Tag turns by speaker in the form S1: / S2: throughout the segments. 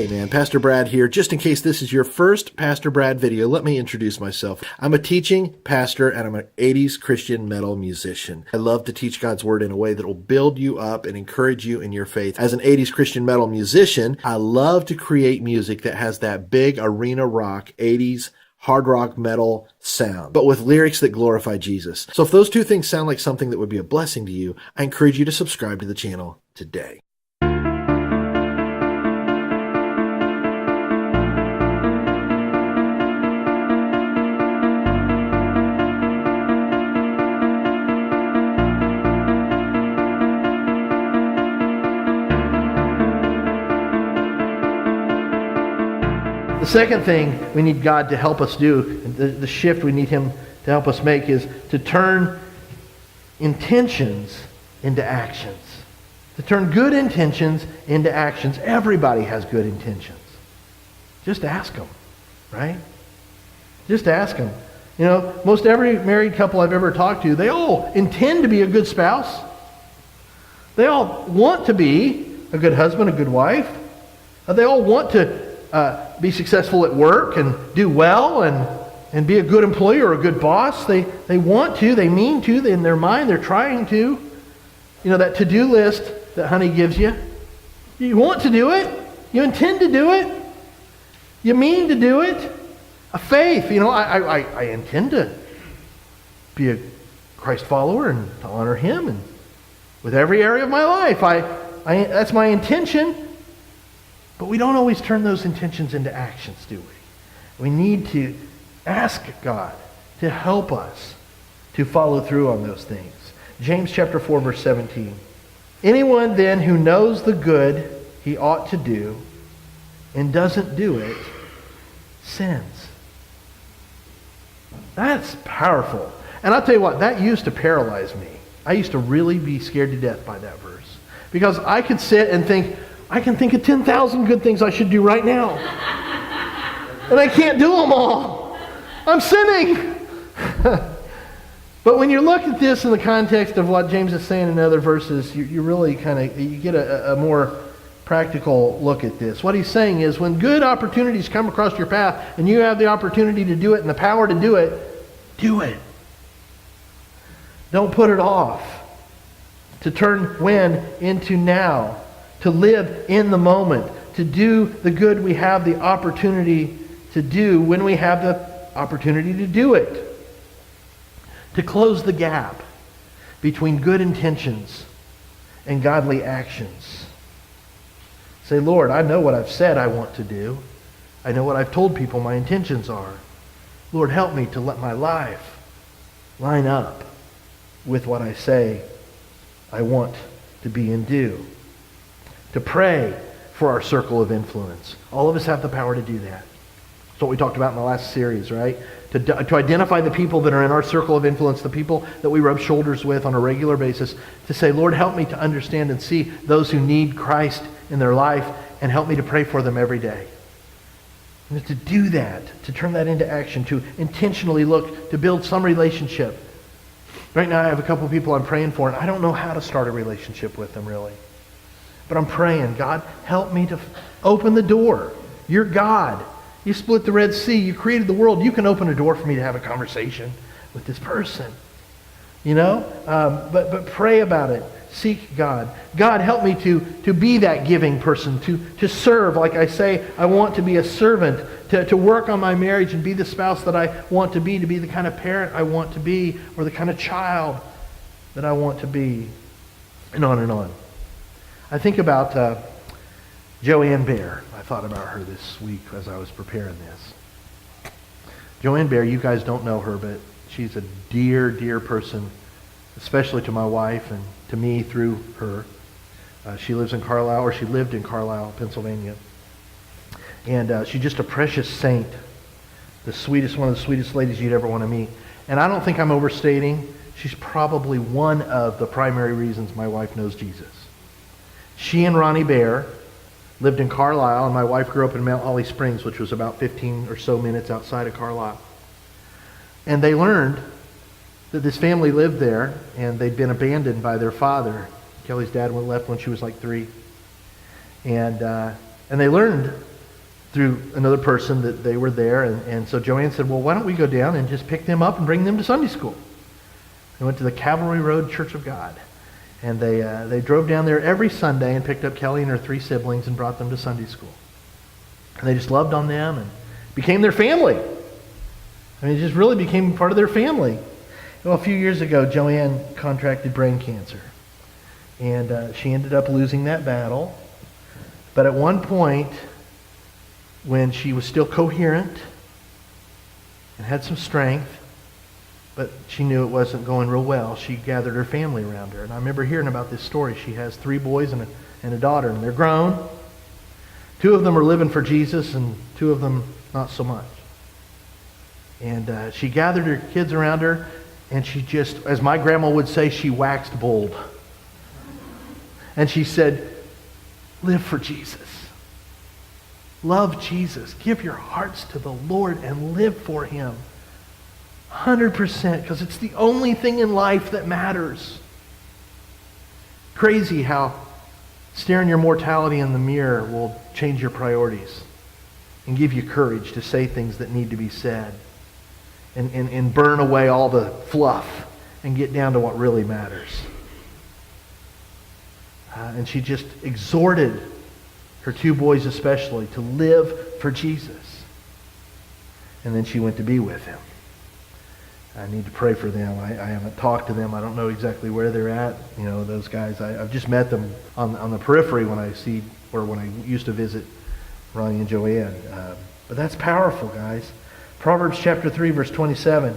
S1: Hey man, Pastor Brad here. Just in case this is your first Pastor Brad video, let me introduce myself. I'm a teaching pastor and I'm an 80s Christian metal musician. I love to teach God's word in a way that will build you up and encourage you in your faith. As an 80s Christian metal musician, I love to create music that has that big arena rock, 80s hard rock metal sound, but with lyrics that glorify Jesus. So if those two things sound like something that would be a blessing to you, I encourage you to subscribe to the channel today. The second thing we need God to help us do, the shift we need Him to help us make, is to turn intentions into actions. To turn good intentions into actions. Everybody has good intentions. Just ask them, right? Just ask them. You know, most every married couple I've ever talked to, they all intend to be a good spouse. They all want to be a good husband, a good wife. They all want to be successful at work and do well and be a good employee or a good boss. They want to, they mean to, in their mind they're trying to. You know, that to-do list that honey gives you, you want to do it, you intend to do it, you mean to do it. A faith, you know, I intend to be a Christ follower and to honor Him and with every area of my life. That's my intention. But we don't always turn those intentions into actions, do we? We need to ask God to help us to follow through on those things. James chapter 4, verse 17. Anyone then who knows the good he ought to do and doesn't do it, sins. That's powerful. And I'll tell you what, that used to paralyze me. I used to really be scared to death by that verse. Because I could sit and think, I can think of 10,000 good things I should do right now. And I can't do them all. I'm sinning. But when you look at this in the context of what James is saying in other verses, you really you get a more practical look at this. What he's saying is when good opportunities come across your path and you have the opportunity to do it and the power to do it, do it. Don't put it off. To turn when into now. To live in the moment, to do the good we have the opportunity to do when we have the opportunity to do it. To close the gap between good intentions and godly actions. Say, Lord, I know what I've said I want to do. I know what I've told people my intentions are. Lord, help me to let my life line up with what I say I want to be and do. To pray for our circle of influence. All of us have the power to do that. That's what we talked about in the last series, right? To identify the people that are in our circle of influence, the people that we rub shoulders with on a regular basis, to say, Lord, help me to understand and see those who need Christ in their life, and help me to pray for them every day. And to do that, to turn that into action, to intentionally look to build some relationship. Right now I have a couple of people I'm praying for, and I don't know how to start a relationship with them, really. But I'm praying, God, help me to open the door. You're God. You split the Red Sea. You created the world. You can open a door for me to have a conversation with this person. You know? But pray about it. Seek God. God, help me to be that giving person, to serve. Like I say, I want to be a servant, to work on my marriage and be the spouse that I want to be the kind of parent I want to be, or the kind of child that I want to be, and on and on. I think about Joanne Bear. I thought about her this week as I was preparing this. Joanne Bear, you guys don't know her, but she's a dear, dear person, especially to my wife and to me through her. She lives in Carlisle, or she lived in Carlisle, Pennsylvania. And she's just a precious saint. One of the sweetest ladies you'd ever want to meet. And I don't think I'm overstating. She's probably one of the primary reasons my wife knows Jesus. She and Ronnie Bear lived in Carlisle, and my wife grew up in Mount Holly Springs, which was about 15 or so minutes outside of Carlisle. And they learned that this family lived there, and they'd been abandoned by their father. Kelly's dad left when she was like 3. And they learned through another person that they were there. And so Joanne said, well, why don't we go down and just pick them up and bring them to Sunday school? They went to the Cavalry Road Church of God. And they drove down there every Sunday and picked up Kelly and her 3 siblings and brought them to Sunday school. And they just loved on them and became their family. I mean, it just really became part of their family. Well, a few years ago, Joanne contracted brain cancer. And she ended up losing that battle. But at one point, when she was still coherent and had some strength, but she knew it wasn't going real well, she gathered her family around her. And I remember hearing about this story. She has 3 boys and a daughter, and they're grown. 2 of them are living for Jesus, and 2 of them not so much. And she gathered her kids around her, and she just, as my grandma would say, she waxed bold. And she said, live for Jesus. Love Jesus. Give your hearts to the Lord and live for Him. 100%, because it's the only thing in life that matters. Crazy how staring your mortality in the mirror will change your priorities and give you courage to say things that need to be said and burn away all the fluff and get down to what really matters. And she just exhorted her 2 boys especially to live for Jesus. And then she went to be with Him. I need to pray for them. I haven't talked to them. I don't know exactly where they're at. You know, those guys. I've just met them on the periphery when I used to visit Ronnie and Joanne. But that's powerful, guys. Proverbs chapter 3, verse 27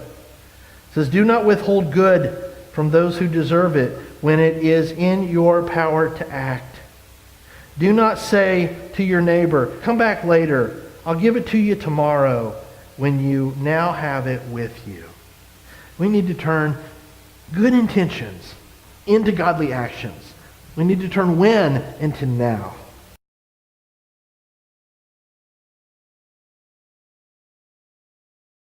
S1: says, do not withhold good from those who deserve it when it is in your power to act. Do not say to your neighbor, come back later. I'll give it to you tomorrow, when you now have it with you. We need to turn good intentions into godly actions. We need to turn when into now.